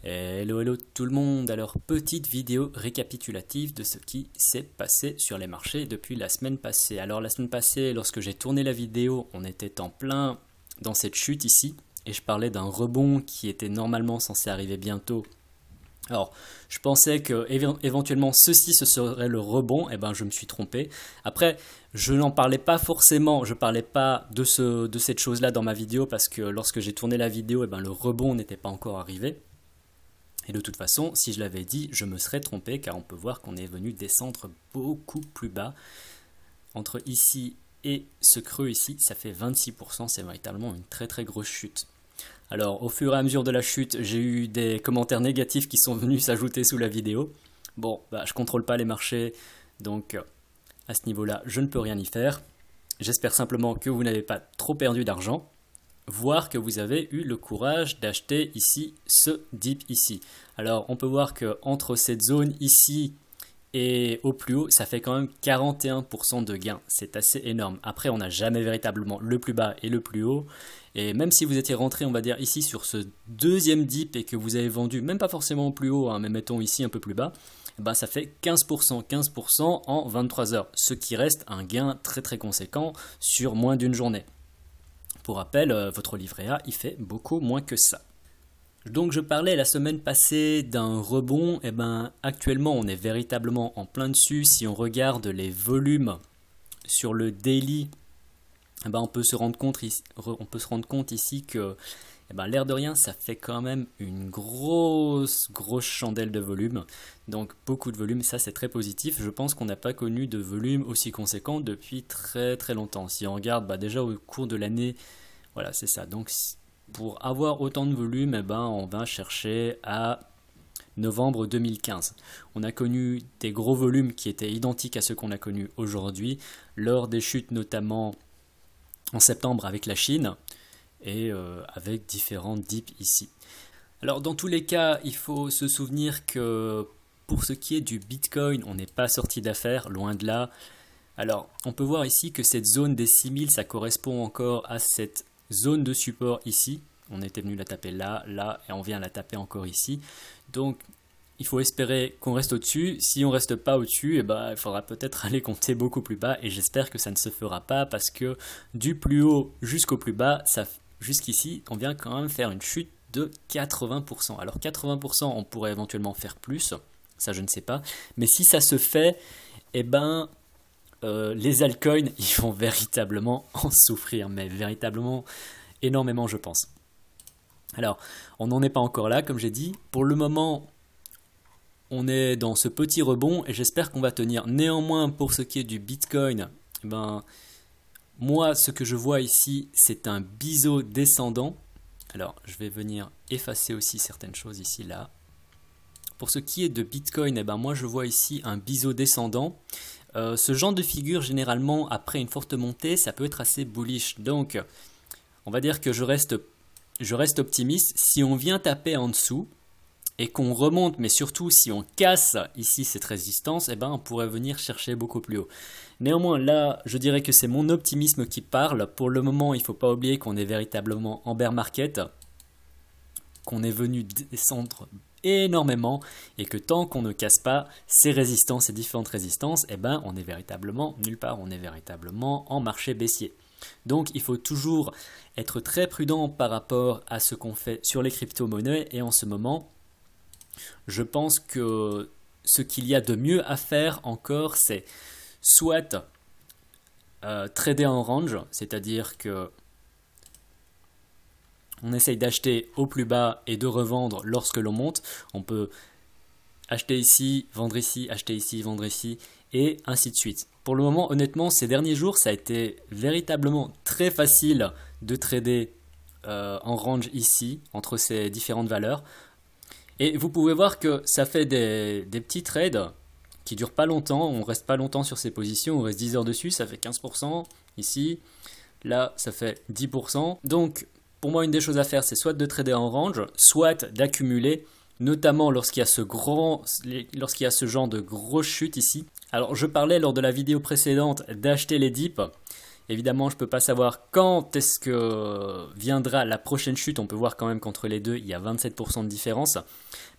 Hello hello tout le monde, alors petite vidéo récapitulative de ce qui s'est passé sur les marchés depuis la semaine passée. Alors la semaine passée, lorsque j'ai tourné la vidéo, on était en plein dans cette chute ici, et je parlais d'un rebond qui était normalement censé arriver bientôt. Alors, je pensais que éventuellement ceci ce serait le rebond, et ben je me suis trompé. Après, je n'en parlais pas forcément, je parlais pas de cette chose-là dans ma vidéo parce que lorsque j'ai tourné la vidéo, et ben le rebond n'était pas encore arrivé. Et de toute façon, si je l'avais dit, je me serais trompé car on peut voir qu'on est venu descendre beaucoup plus bas. Entre ici et ce creux ici, ça fait 26%, c'est véritablement une très grosse chute. Alors au fur et à mesure de la chute, j'ai eu des commentaires négatifs qui sont venus s'ajouter sous la vidéo. Bon, je contrôle pas les marchés, donc à ce niveau-là, je ne peux rien y faire. J'espère simplement que vous n'avez pas trop perdu d'argent. Voir que vous avez eu le courage d'acheter ici ce dip ici. Alors on peut voir que entre cette zone ici et au plus haut, ça fait quand même 41% de gain. C'est assez énorme. Après, on n'a jamais véritablement le plus bas et le plus haut. Et même si vous étiez rentré, on va dire ici sur ce deuxième dip et que vous avez vendu, même pas forcément au plus haut, hein, mais mettons ici un peu plus bas, ben ça fait 15% en 23 heures. Ce qui reste un gain très conséquent sur moins d'une journée. Pour rappel, votre livret A, il fait beaucoup moins que ça. Donc je parlais la semaine passée d'un rebond, et ben actuellement on est véritablement en plein dessus. Si on regarde les volumes sur le daily, et ben on peut se rendre compte ici que l'air de rien ça fait quand même une grosse chandelle de volume. Donc beaucoup de volume, ça c'est très positif. Je pense qu'on n'a pas connu de volume aussi conséquent depuis très longtemps. Si on regarde déjà au cours de l'année, voilà c'est ça. Donc pour avoir autant de volume, on va chercher à novembre 2015. On a connu des gros volumes qui étaient identiques à ceux qu'on a connus aujourd'hui, lors des chutes notamment en septembre avec la Chine et avec différents dips ici. Alors dans tous les cas, il faut se souvenir que pour ce qui est du Bitcoin, on n'est pas sorti d'affaires, loin de là. Alors on peut voir ici que cette zone des 6000, ça correspond encore à cette zone de support ici. On était venu la taper là, et on vient la taper encore ici. Donc il faut espérer qu'on reste au-dessus. Si on ne reste pas au-dessus, il faudra peut-être aller compter beaucoup plus bas. Et j'espère que ça ne se fera pas parce que du plus haut jusqu'au plus bas, jusqu'ici, on vient quand même faire une chute de 80%. Alors 80%, on pourrait éventuellement faire plus. Ça, je ne sais pas. Mais si ça se fait, les altcoins, ils vont véritablement en souffrir. Mais véritablement énormément, je pense. Alors, on n'en est pas encore là, comme j'ai dit. Pour le moment, on est dans ce petit rebond et j'espère qu'on va tenir. Néanmoins, pour ce qui est du Bitcoin, moi, ce que je vois ici, c'est un biseau descendant. Alors, je vais venir effacer aussi certaines choses ici, là. Pour ce qui est de Bitcoin, moi, je vois ici un biseau descendant. Ce genre de figure, généralement, après une forte montée, ça peut être assez bullish. Donc, on va dire que je reste optimiste. Si on vient taper en dessous et qu'on remonte, mais surtout si on casse ici cette résistance, on pourrait venir chercher beaucoup plus haut. Néanmoins, là, je dirais que c'est mon optimisme qui parle. Pour le moment, il ne faut pas oublier qu'on est véritablement en bear market, qu'on est venu descendre énormément et que tant qu'on ne casse pas ces résistances, ces différentes résistances, on est véritablement nulle part, on est véritablement en marché baissier. Donc il faut toujours être très prudent par rapport à ce qu'on fait sur les crypto-monnaies et en ce moment, je pense que ce qu'il y a de mieux à faire encore, c'est soit trader en range, c'est-à-dire que on essaye d'acheter au plus bas et de revendre lorsque l'on monte. On peut acheter ici, vendre ici, acheter ici, vendre ici, et ainsi de suite. Pour le moment, honnêtement, ces derniers jours, ça a été véritablement très facile de trader en range ici, entre ces différentes valeurs. Et vous pouvez voir que ça fait des petits trades qui ne durent pas longtemps. On ne reste pas longtemps sur ces positions, on reste 10 heures dessus, ça fait 15% ici. Là, ça fait 10%. Donc, pour moi, une des choses à faire, c'est soit de trader en range, soit d'accumuler, notamment lorsqu'il y a ce genre de grosse chute ici. Alors je parlais lors de la vidéo précédente d'acheter les dips Évidemment, je ne peux pas savoir quand est-ce que viendra la prochaine chute. On peut voir quand même qu'entre les deux, il y a 27% de différence.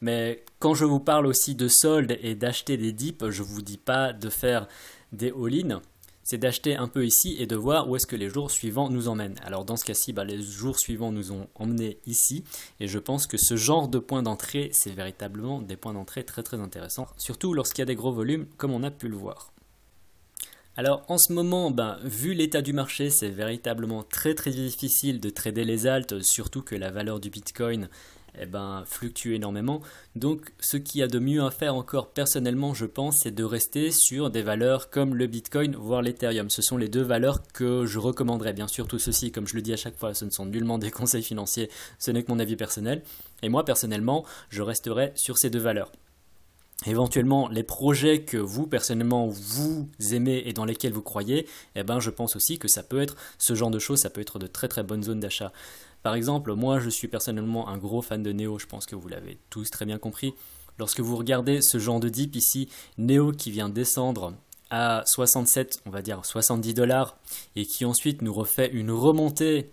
Mais quand je vous parle aussi de soldes et d'acheter des dips, je ne vous dis pas de faire des all-in. C'est d'acheter un peu ici et de voir où est-ce que les jours suivants nous emmènent. Alors dans ce cas-ci, les jours suivants nous ont emmenés ici. Et je pense que ce genre de points d'entrée, c'est véritablement des points d'entrée très très intéressants. Surtout lorsqu'il y a des gros volumes, comme on a pu le voir. Alors en ce moment, vu l'état du marché, c'est véritablement très très difficile de trader les alts, surtout que la valeur du Bitcoin fluctue énormément. Donc ce qu'il y a de mieux à faire encore personnellement, je pense, c'est de rester sur des valeurs comme le Bitcoin, voire l'Ethereum. Ce sont les deux valeurs que je recommanderais. Bien sûr, tout ceci, comme je le dis à chaque fois, ce ne sont nullement des conseils financiers, ce n'est que mon avis personnel. Et moi, personnellement, je resterai sur ces deux valeurs. Éventuellement, les projets que vous, personnellement, vous aimez et dans lesquels vous croyez, je pense aussi que ça peut être ce genre de choses, ça peut être de très très bonnes zones d'achat. Par exemple, moi je suis personnellement un gros fan de Neo, je pense que vous l'avez tous très bien compris. Lorsque vous regardez ce genre de dip ici, Neo qui vient descendre à 67, on va dire $70, et qui ensuite nous refait une remontée.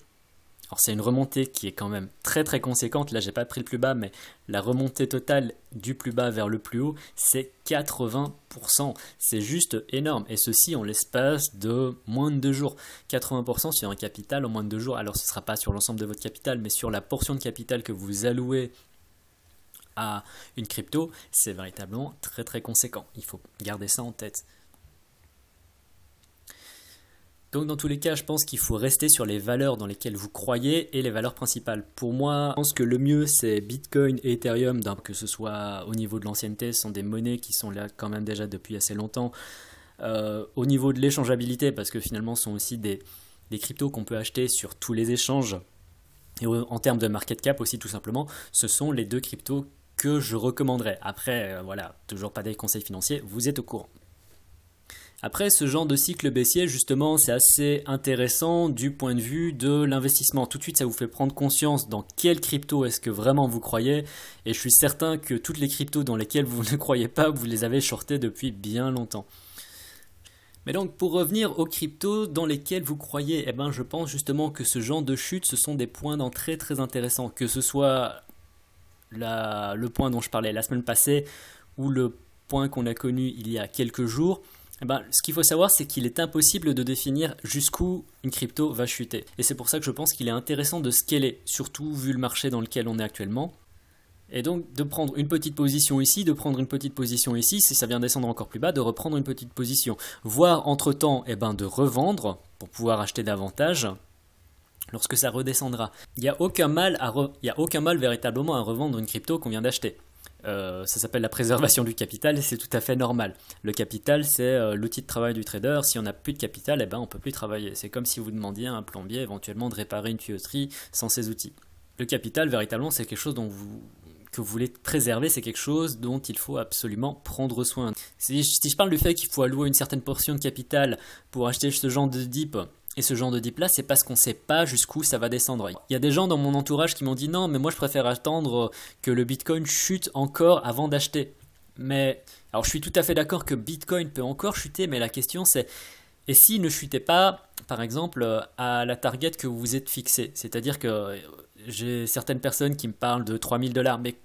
Alors c'est une remontée qui est quand même très très conséquente, là j'ai pas pris le plus bas, mais la remontée totale du plus bas vers le plus haut, c'est 80%, c'est juste énorme, et ceci en l'espace de moins de 2 jours, 80% sur un capital en moins de 2 jours, alors ce ne sera pas sur l'ensemble de votre capital, mais sur la portion de capital que vous allouez à une crypto, c'est véritablement très très conséquent, il faut garder ça en tête. Donc dans tous les cas, je pense qu'il faut rester sur les valeurs dans lesquelles vous croyez et les valeurs principales. Pour moi, je pense que le mieux c'est Bitcoin et Ethereum, que ce soit au niveau de l'ancienneté, ce sont des monnaies qui sont là quand même déjà depuis assez longtemps. Au niveau de l'échangeabilité, parce que finalement ce sont aussi des cryptos qu'on peut acheter sur tous les échanges. Et en termes de market cap aussi tout simplement, ce sont les deux cryptos que je recommanderais. Après, voilà, toujours pas des conseils financiers, vous êtes au courant. Après, ce genre de cycle baissier, justement, c'est assez intéressant du point de vue de l'investissement. Tout de suite, ça vous fait prendre conscience dans quelle crypto est-ce que vraiment vous croyez. Et je suis certain que toutes les cryptos dans lesquelles vous ne croyez pas, vous les avez shortées depuis bien longtemps. Mais donc, pour revenir aux cryptos dans lesquelles vous croyez, je pense justement que ce genre de chute, ce sont des points d'entrée très intéressants. Que ce soit le point dont je parlais la semaine passée ou le point qu'on a connu il y a quelques jours. Ce qu'il faut savoir, c'est qu'il est impossible de définir jusqu'où une crypto va chuter. Et c'est pour ça que je pense qu'il est intéressant de scaler, surtout vu le marché dans lequel on est actuellement. Et donc de prendre une petite position ici, de prendre une petite position ici, si ça vient descendre encore plus bas, de reprendre une petite position. Voire entre-temps, de revendre pour pouvoir acheter davantage lorsque ça redescendra. Il n'y a aucun mal véritablement à revendre une crypto qu'on vient d'acheter. Ça s'appelle la préservation du capital et c'est tout à fait normal. Le capital, c'est l'outil de travail du trader. Si on n'a plus de capital, on ne peut plus travailler. C'est comme si vous demandiez à un plombier éventuellement de réparer une tuyauterie sans ses outils. Le capital, véritablement, c'est quelque chose que vous voulez préserver, c'est quelque chose dont il faut absolument prendre soin. Si je parle du fait qu'il faut allouer une certaine portion de capital pour acheter ce genre de dip, et ce genre de dip là, c'est parce qu'on ne sait pas jusqu'où ça va descendre. Il y a des gens dans mon entourage qui m'ont dit non, mais moi je préfère attendre que le Bitcoin chute encore avant d'acheter. Mais alors je suis tout à fait d'accord que Bitcoin peut encore chuter, mais la question c'est et s'il ne chutait pas, par exemple, à la target que vous vous êtes fixé. C'est-à-dire que j'ai certaines personnes qui me parlent de $3000, mais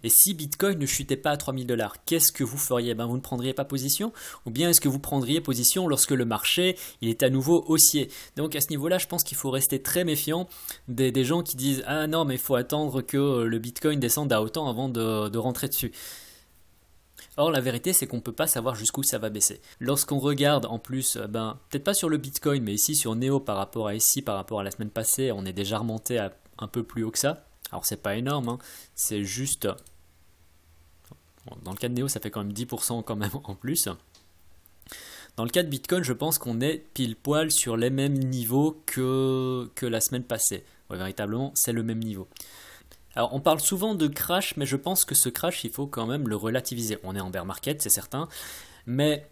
et si Bitcoin ne chutait pas à $3000, qu'est-ce que vous feriez? Vous ne prendriez pas position? Ou bien est-ce que vous prendriez position lorsque le marché il est à nouveau haussier? Donc à ce niveau-là, je pense qu'il faut rester très méfiant des gens qui disent « Ah non, mais il faut attendre que le Bitcoin descende à autant avant de rentrer dessus ». Or, la vérité, c'est qu'on ne peut pas savoir jusqu'où ça va baisser. Lorsqu'on regarde, en plus, peut-être pas sur le Bitcoin, mais ici sur Neo par rapport à la semaine passée, on est déjà remonté à un peu plus haut que ça. Alors, c'est pas énorme, c'est juste... Dans le cas de Neo, ça fait quand même 10% quand même en plus. Dans le cas de Bitcoin, je pense qu'on est pile poil sur les mêmes niveaux que la semaine passée. Ouais, véritablement, c'est le même niveau. Alors on parle souvent de crash, mais je pense que ce crash, il faut quand même le relativiser. On est en bear market, c'est certain, mais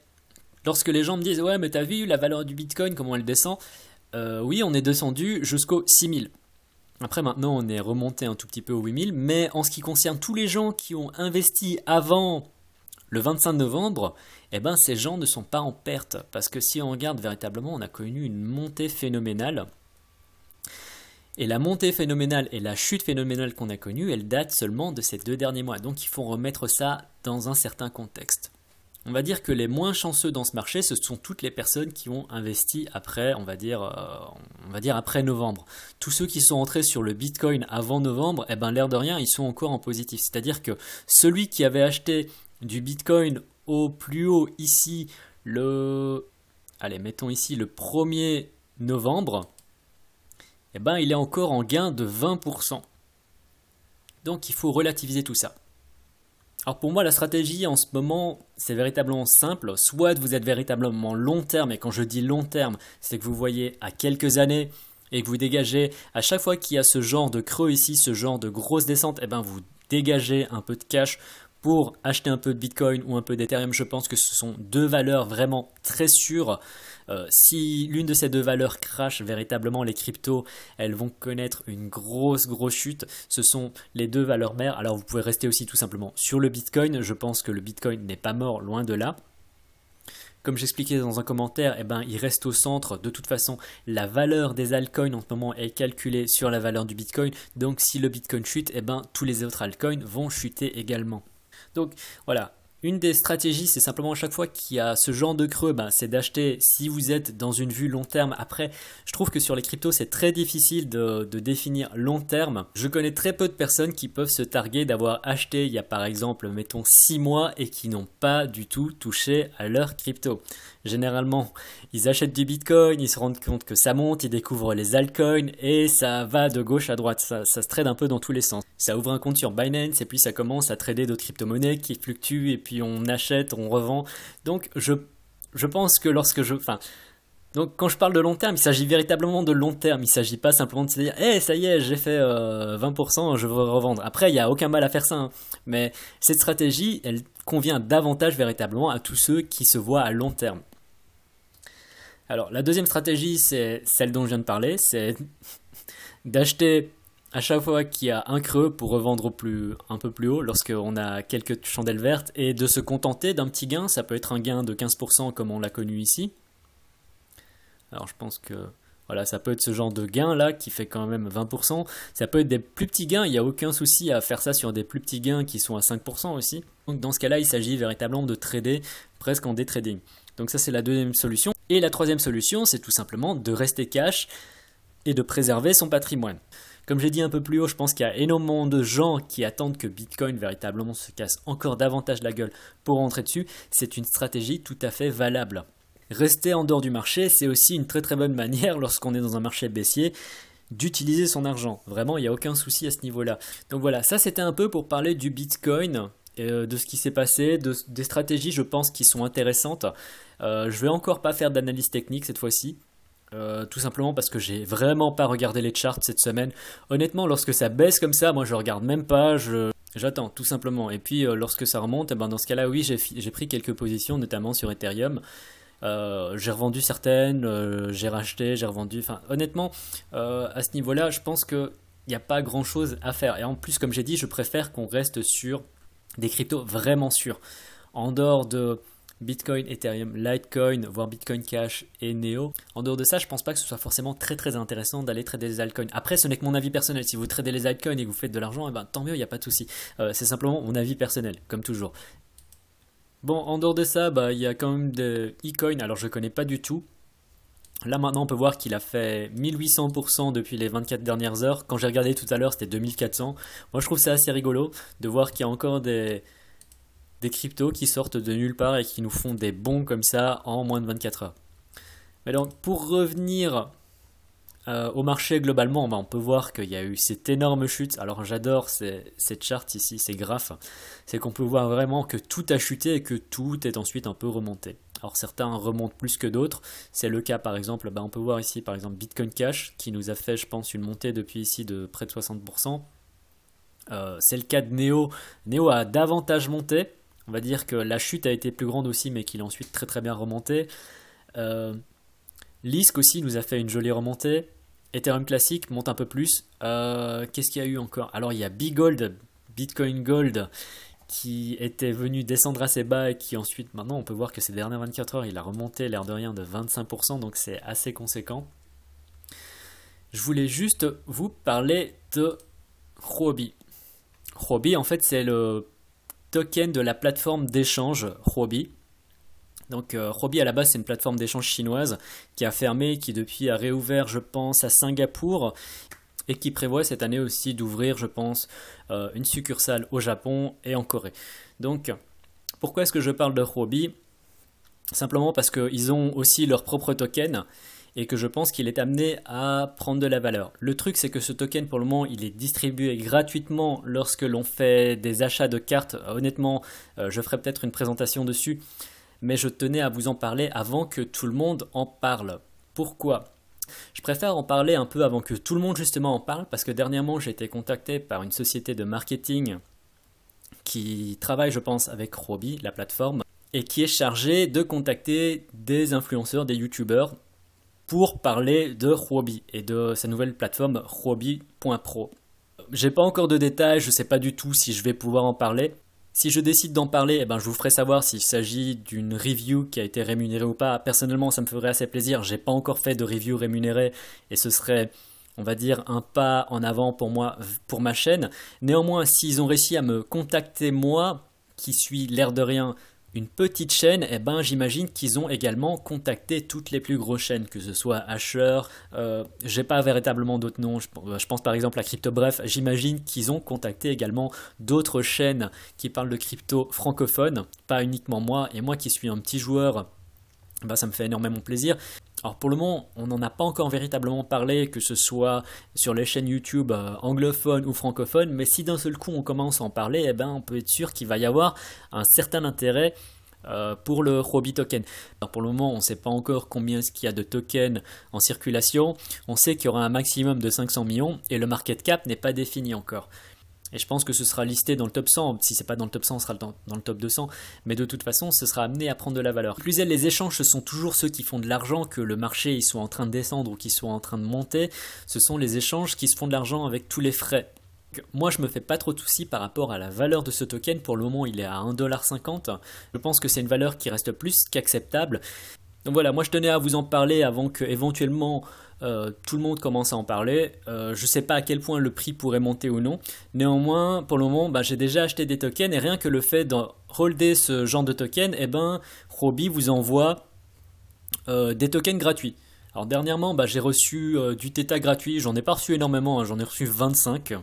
lorsque les gens me disent « Ouais, mais t'as vu la valeur du Bitcoin, comment elle descend ?» Oui, on est descendu jusqu'aux 6000. Après maintenant, on est remonté un tout petit peu aux 8000, mais en ce qui concerne tous les gens qui ont investi avant Le 25 novembre, eh ben, ces gens ne sont pas en perte, parce que si on regarde véritablement, on a connu une montée phénoménale. Et la montée phénoménale et la chute phénoménale qu'on a connue, elle date seulement de ces 2 derniers mois. Donc il faut remettre ça dans un certain contexte. On va dire que les moins chanceux dans ce marché, ce sont toutes les personnes qui ont investi après, on va dire après novembre. Tous ceux qui sont entrés sur le Bitcoin avant novembre, eh ben l'air de rien, ils sont encore en positif. C'est-à-dire que celui qui avait acheté du Bitcoin au plus haut ici, mettons ici le 1er novembre, eh ben il est encore en gain de 20%. Donc il faut relativiser tout ça. Alors pour moi, la stratégie en ce moment, c'est véritablement simple. Soit vous êtes véritablement long terme, et quand je dis long terme, c'est que vous voyez à quelques années et que vous dégagez, à chaque fois qu'il y a ce genre de creux ici, ce genre de grosse descente, eh ben vous dégagez un peu de cash pour acheter un peu de Bitcoin ou un peu d'Ethereum. Je pense que ce sont 2 valeurs vraiment très sûres. Si l'une de ces 2 valeurs crash, véritablement les cryptos, elles vont connaître une grosse chute. Ce sont les 2 valeurs mères. Alors vous pouvez rester aussi tout simplement sur le Bitcoin. Je pense que le Bitcoin n'est pas mort, loin de là. Comme j'expliquais dans un commentaire, eh ben, il reste au centre. De toute façon, la valeur des altcoins en ce moment est calculée sur la valeur du Bitcoin. Donc si le Bitcoin chute, eh ben, tous les autres altcoins vont chuter également. Donc voilà, une des stratégies, c'est simplement à chaque fois qu'il y a ce genre de creux, c'est d'acheter si vous êtes dans une vue long terme. Après, je trouve que sur les cryptos, c'est très difficile de définir long terme. Je connais très peu de personnes qui peuvent se targuer d'avoir acheté il y a par exemple, mettons 6 mois et qui n'ont pas du tout touché à leur crypto. Généralement, ils achètent du Bitcoin, ils se rendent compte que ça monte, ils découvrent les altcoins et ça va de gauche à droite. Ça se trade un peu dans tous les sens. Ça ouvre un compte sur Binance et puis ça commence à trader d'autres crypto-monnaies qui fluctuent et puis on achète, on revend. Donc je pense que donc quand je parle de long terme, il s'agit véritablement de long terme. Il ne s'agit pas simplement de se dire hey, ça y est, j'ai fait 20%, je veux revendre. Après, il n'y a aucun mal à faire ça. Hein. Mais cette stratégie, elle convient davantage véritablement à tous ceux qui se voient à long terme. Alors, la deuxième stratégie, c'est celle dont je viens de parler, c'est d'acheter à chaque fois qu'il y a un creux pour revendre un peu plus haut lorsqu'on a quelques chandelles vertes et de se contenter d'un petit gain. Ça peut être un gain de 15% comme on l'a connu ici. Alors, je pense que voilà, ça peut être ce genre de gain là qui fait quand même 20%. Ça peut être des plus petits gains, il n'y a aucun souci à faire ça sur des plus petits gains qui sont à 5% aussi. Donc dans ce cas-là, il s'agit véritablement de trader presque en day trading. Donc ça c'est la deuxième solution. Et la troisième solution, c'est tout simplement de rester cash et de préserver son patrimoine. Comme j'ai dit un peu plus haut, je pense qu'il y a énormément de gens qui attendent que Bitcoin véritablement se casse encore davantage la gueule pour rentrer dessus. C'est une stratégie tout à fait valable. Rester en dehors du marché, c'est aussi une très très bonne manière lorsqu'on est dans un marché baissier d'utiliser son argent. Vraiment, il n'y a aucun souci à ce niveau-là. Donc voilà, ça c'était un peu pour parler du Bitcoin, de ce qui s'est passé, des stratégies je pense qui sont intéressantes. Je vais encore pas faire d'analyse technique cette fois-ci. Tout simplement parce que j'ai vraiment pas regardé les charts cette semaine. Honnêtement, lorsque ça baisse comme ça, moi je regarde même pas, j'attends tout simplement. Et puis lorsque ça remonte, dans ce cas-là, oui, j'ai pris quelques positions, notamment sur Ethereum. J'ai revendu certaines, j'ai racheté, j'ai revendu. Enfin, honnêtement, à ce niveau-là, je pense qu'il n'y a pas grand-chose à faire. Et en plus, comme j'ai dit, je préfère qu'on reste sur des cryptos vraiment sûrs. En dehors de Bitcoin, Ethereum, Litecoin, voire Bitcoin Cash et Neo. En dehors de ça, je pense pas que ce soit forcément très très intéressant d'aller trader les altcoins. Après, ce n'est que mon avis personnel. Si vous tradez les altcoins et que vous faites de l'argent, tant mieux, il n'y a pas de souci. C'est simplement mon avis personnel, comme toujours. Bon, en dehors de ça, il y a quand même des e-coins. Alors, je ne connais pas du tout. Là, maintenant, on peut voir qu'il a fait 1800% depuis les 24 dernières heures. Quand j'ai regardé tout à l'heure, c'était 2400. Moi, je trouve ça assez rigolo de voir qu'il y a encore des cryptos qui sortent de nulle part et qui nous font des bons comme ça en moins de 24 heures. Mais donc, pour revenir au marché globalement, on peut voir qu'il y a eu cette énorme chute. Alors j'adore cette charte ici, ces graphes. C'est qu'on peut voir vraiment que tout a chuté et que tout est ensuite un peu remonté. Alors certains remontent plus que d'autres. C'est le cas par exemple, on peut voir ici par exemple Bitcoin Cash qui nous a fait je pense une montée depuis ici de près de 60%. C'est le cas de Neo. Neo a davantage monté. On va dire que la chute a été plus grande aussi mais qu'il a ensuite très très bien remonté. Lisk aussi nous a fait une jolie remontée. Ethereum classique monte un peu plus. Qu'est-ce qu'il y a eu encore? Alors il y a Bitcoin Gold qui était venu descendre assez bas et qui ensuite, maintenant on peut voir que ces dernières 24 heures, il a remonté l'air de rien de 25%, donc c'est assez conséquent. Je voulais juste vous parler de Huobi. Huobi, en fait, c'est le token de la plateforme d'échange Huobi. Donc Huobi à la base c'est une plateforme d'échange chinoise qui a fermé, qui depuis a réouvert je pense à Singapour et qui prévoit cette année aussi d'ouvrir je pense une succursale au Japon et en Corée. Donc pourquoi est-ce que je parle de Huobi? Simplement parce qu'ils ont aussi leur propre token et que je pense qu'il est amené à prendre de la valeur. Le truc c'est que ce token pour le moment il est distribué gratuitement lorsque l'on fait des achats de cartes. Honnêtement je ferai peut-être une présentation dessus. Mais je tenais à vous en parler avant que tout le monde en parle. Pourquoi? Je préfère en parler un peu avant que tout le monde justement en parle, parce que dernièrement j'ai été contacté par une société de marketing qui travaille je pense avec Huobi, la plateforme, et qui est chargée de contacter des influenceurs, des youtubeurs, pour parler de Huobi et de sa nouvelle plateforme Huobi.pro. J'ai pas encore de détails, je sais pas du tout si je vais pouvoir en parler. Si je décide d'en parler, je vous ferai savoir s'il s'agit d'une review qui a été rémunérée ou pas. Personnellement, ça me ferait assez plaisir. J'ai pas encore fait de review rémunérée et ce serait, on va dire, un pas en avant pour moi, pour ma chaîne. Néanmoins, s'ils ont réussi à me contacter moi, qui suis l'air de rien une petite chaîne, j'imagine qu'ils ont également contacté toutes les plus grosses chaînes, que ce soit Asher, j'ai pas véritablement d'autres noms, je pense par exemple à Crypto Bref, j'imagine qu'ils ont contacté également d'autres chaînes qui parlent de crypto francophone, pas uniquement moi, et moi qui suis un petit joueur, ça me fait énormément plaisir. Alors pour le moment, on n'en a pas encore véritablement parlé, que ce soit sur les chaînes YouTube anglophones ou francophones, mais si d'un seul coup on commence à en parler, on peut être sûr qu'il va y avoir un certain intérêt pour le Huobi token. Alors pour le moment, on ne sait pas encore combien il y a de tokens en circulation. On sait qu'il y aura un maximum de 500 millions et le market cap n'est pas défini encore. Et je pense que ce sera listé dans le top 100, si ce n'est pas dans le top 100, ce sera dans le top 200, mais de toute façon, ce sera amené à prendre de la valeur. Plus les échanges, ce sont toujours ceux qui font de l'argent, que le marché il soit en train de descendre ou qu'il soit en train de monter, ce sont les échanges qui se font de l'argent avec tous les frais. Moi, je me fais pas trop de soucis par rapport à la valeur de ce token. Pour le moment, il est à 1,50$. Je pense que c'est une valeur qui reste plus qu'acceptable. Donc voilà, moi je tenais à vous en parler avant que éventuellement tout le monde commence à en parler. Je ne sais pas à quel point le prix pourrait monter ou non. Néanmoins, pour le moment, j'ai déjà acheté des tokens et rien que le fait de holder ce genre de token, Huobi vous envoie des tokens gratuits. Alors dernièrement, j'ai reçu du Theta gratuit. J'en ai pas reçu énormément, j'en ai reçu 25.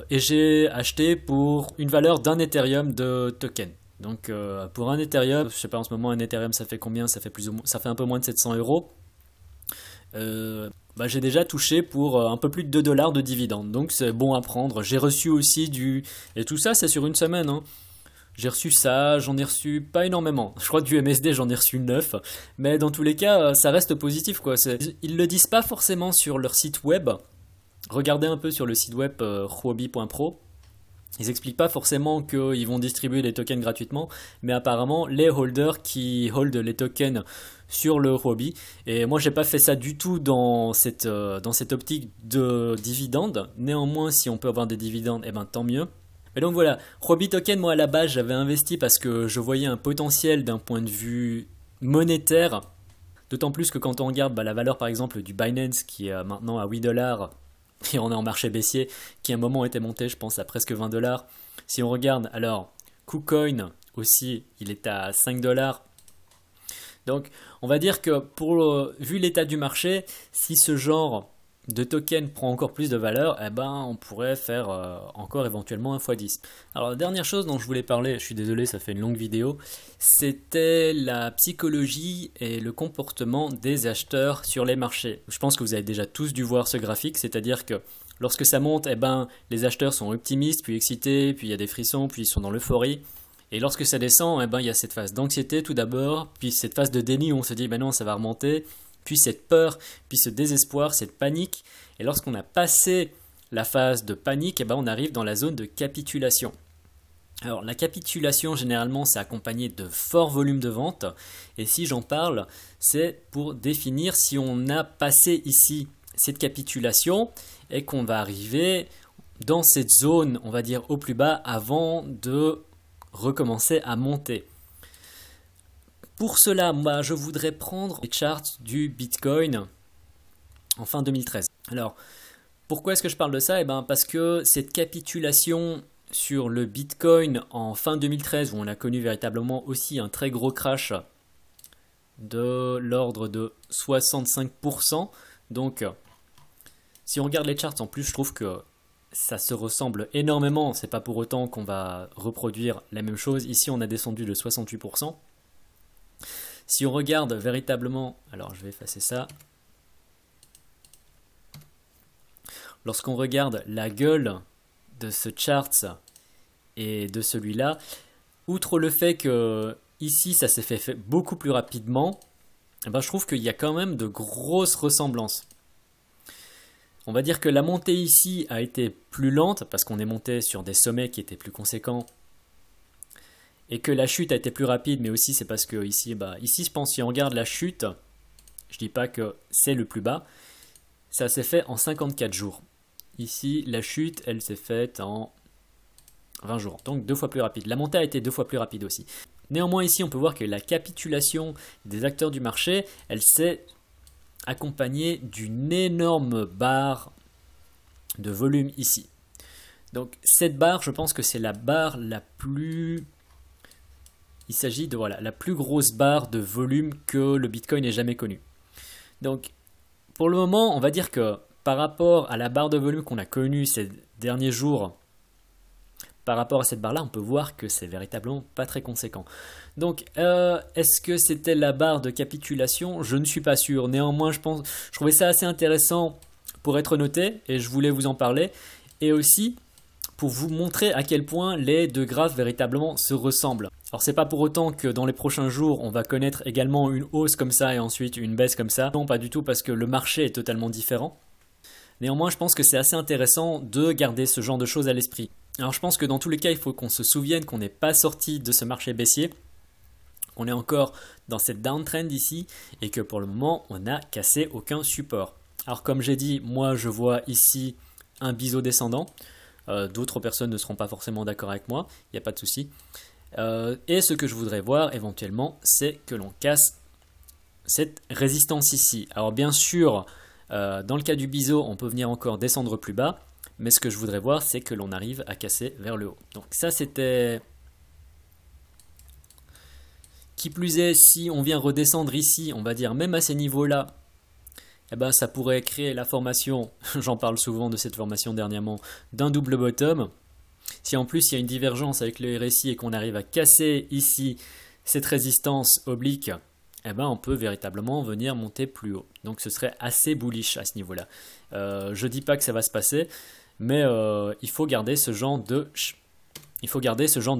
Et j'ai acheté pour une valeur d'un Ethereum de token. Donc pour un Ethereum, je sais pas en ce moment un Ethereum ça fait combien, ça fait un peu moins de 700 euros. J'ai déjà touché pour un peu plus de $2 de dividendes, donc c'est bon à prendre. J'ai reçu aussi et tout ça c'est sur une semaine. J'ai reçu ça, j'en ai reçu pas énormément. Je crois que du MSD j'en ai reçu 9, mais dans tous les cas ça reste positif quoi. Ils le disent pas forcément sur leur site web. Regardez un peu sur le site web huobi.pro. Ils n'expliquent pas forcément qu'ils vont distribuer les tokens gratuitement, mais apparemment les holders qui holdent les tokens sur le Huobi. Et moi j'ai pas fait ça du tout dans cette optique de dividendes. Néanmoins si on peut avoir des dividendes, tant mieux. Mais donc voilà, Huobi token, moi à la base j'avais investi parce que je voyais un potentiel d'un point de vue monétaire. D'autant plus que quand on regarde la valeur par exemple du Binance qui est maintenant à 8$. Et on est en marché baissier, qui à un moment était monté, je pense, à presque 20$. Si on regarde, alors, KuCoin aussi, il est à 5$. Donc, on va dire que vu l'état du marché, si ce genre de token prend encore plus de valeur, on pourrait faire encore éventuellement un x10. Alors la dernière chose dont je voulais parler, je suis désolé ça fait une longue vidéo, c'était la psychologie et le comportement des acheteurs sur les marchés. Je pense que vous avez déjà tous dû voir ce graphique, c'est-à-dire que lorsque ça monte, les acheteurs sont optimistes, puis excités, puis il y a des frissons, puis ils sont dans l'euphorie. Et lorsque ça descend, il y a cette phase d'anxiété tout d'abord, puis cette phase de déni où on se dit non ça va remonter, puis cette peur, puis ce désespoir, cette panique. Et lorsqu'on a passé la phase de panique, on arrive dans la zone de capitulation. Alors la capitulation, généralement, c'est accompagné de forts volumes de vente. Et si j'en parle, c'est pour définir si on a passé ici cette capitulation et qu'on va arriver dans cette zone, on va dire, au plus bas avant de recommencer à monter. Pour cela, moi, je voudrais prendre les charts du Bitcoin en fin 2013. Alors, pourquoi est-ce que je parle de ça? Parce que cette capitulation sur le Bitcoin en fin 2013, où on a connu véritablement aussi un très gros crash de l'ordre de 65%. Donc, si on regarde les charts, en plus, je trouve que ça se ressemble énormément. C'est pas pour autant qu'on va reproduire la même chose. Ici, on a descendu de 68%. Si on regarde véritablement, alors je vais effacer ça. Lorsqu'on regarde la gueule de ce chart et de celui-là, outre le fait que ici ça s'est fait beaucoup plus rapidement, je trouve qu'il y a quand même de grosses ressemblances. On va dire que la montée ici a été plus lente parce qu'on est monté sur des sommets qui étaient plus conséquents et que la chute a été plus rapide, mais aussi c'est parce que ici, ici je pense si on regarde la chute, je dis pas que c'est le plus bas, ça s'est fait en 54 jours. Ici, la chute, elle s'est faite en 20 jours, donc 2 fois plus rapide. La montée a été 2 fois plus rapide aussi. Néanmoins, ici, on peut voir que la capitulation des acteurs du marché, elle s'est accompagnée d'une énorme barre de volume ici. Donc, cette barre, je pense que c'est la barre la plus... Il s'agit de la plus grosse barre de volume que le Bitcoin ait jamais connue. Donc, pour le moment, on va dire que par rapport à la barre de volume qu'on a connue ces derniers jours, par rapport à cette barre-là, on peut voir que c'est véritablement pas très conséquent. Donc, est-ce que c'était la barre de capitulation? Je ne suis pas sûr. Néanmoins, je trouvais ça assez intéressant pour être noté et je voulais vous en parler. Et aussi, pour vous montrer à quel point les deux graphes véritablement se ressemblent. Alors c'est pas pour autant que dans les prochains jours on va connaître également une hausse comme ça et ensuite une baisse comme ça. Non, pas du tout, parce que le marché est totalement différent. Néanmoins, je pense que c'est assez intéressant de garder ce genre de choses à l'esprit. Alors je pense que dans tous les cas, il faut qu'on se souvienne qu'on n'est pas sorti de ce marché baissier, qu'on est encore dans cette downtrend ici et que pour le moment on n'a cassé aucun support. Alors comme j'ai dit, moi je vois ici un biseau descendant. D'autres personnes ne seront pas forcément d'accord avec moi, il n'y a pas de souci. Et ce que je voudrais voir éventuellement, c'est que l'on casse cette résistance ici. Alors bien sûr, dans le cas du biseau, on peut venir encore descendre plus bas, mais ce que je voudrais voir, c'est que l'on arrive à casser vers le haut. Donc ça, c'était... Qui plus est, si on vient redescendre ici, on va dire même à ces niveaux-là, ça pourrait créer la formation, j'en parle souvent de cette formation dernièrement, d'un double bottom. Si en plus il y a une divergence avec le RSI et qu'on arrive à casser ici cette résistance oblique, on peut véritablement venir monter plus haut. Donc ce serait assez bullish à ce niveau-là. Je ne dis pas que ça va se passer, mais il faut garder ce genre de...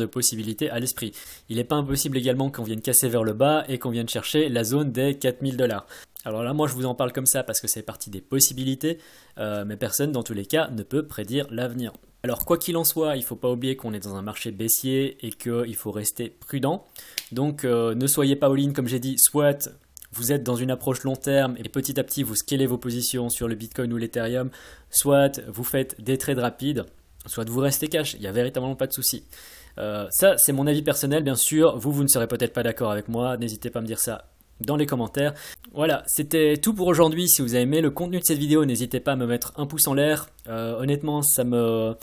possibilités à l'esprit. Il n'est pas impossible également qu'on vienne casser vers le bas et qu'on vienne chercher la zone des 4000 $. Alors là, moi je vous en parle comme ça parce que c'est partie des possibilités, mais personne dans tous les cas ne peut prédire l'avenir. Alors quoi qu'il en soit, il ne faut pas oublier qu'on est dans un marché baissier et qu'il faut rester prudent. Donc ne soyez pas all-in comme j'ai dit, soit vous êtes dans une approche long terme et petit à petit vous scalez vos positions sur le Bitcoin ou l'Ethereum, soit vous faites des trades rapides, soit vous restez cash, il n'y a véritablement pas de souci. Ça c'est mon avis personnel bien sûr, vous ne serez peut-être pas d'accord avec moi, n'hésitez pas à me dire ça dans les commentaires. Voilà, c'était tout pour aujourd'hui. Si vous avez aimé le contenu de cette vidéo, n'hésitez pas à me mettre un pouce en l'air. Honnêtement, ça me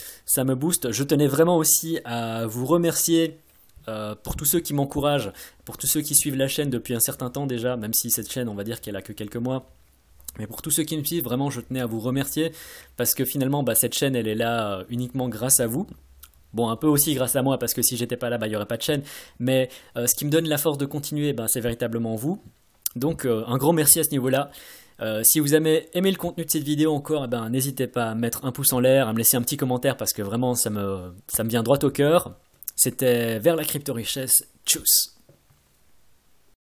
booste. Je tenais vraiment aussi à vous remercier pour tous ceux qui m'encouragent, pour tous ceux qui suivent la chaîne depuis un certain temps déjà, même si cette chaîne, on va dire qu'elle a que quelques mois. Mais pour tous ceux qui me suivent, vraiment, je tenais à vous remercier parce que finalement, cette chaîne, elle est là uniquement grâce à vous. Bon, un peu aussi grâce à moi, parce que si j'étais pas là, il n'y aurait pas de chaîne. Mais ce qui me donne la force de continuer, c'est véritablement vous. Donc, un grand merci à ce niveau-là. Si vous avez aimé le contenu de cette vidéo encore, n'hésitez pas à mettre un pouce en l'air, à me laisser un petit commentaire, parce que vraiment, ça me vient droit au cœur. C'était Vers la crypto-richesse. Tchuss!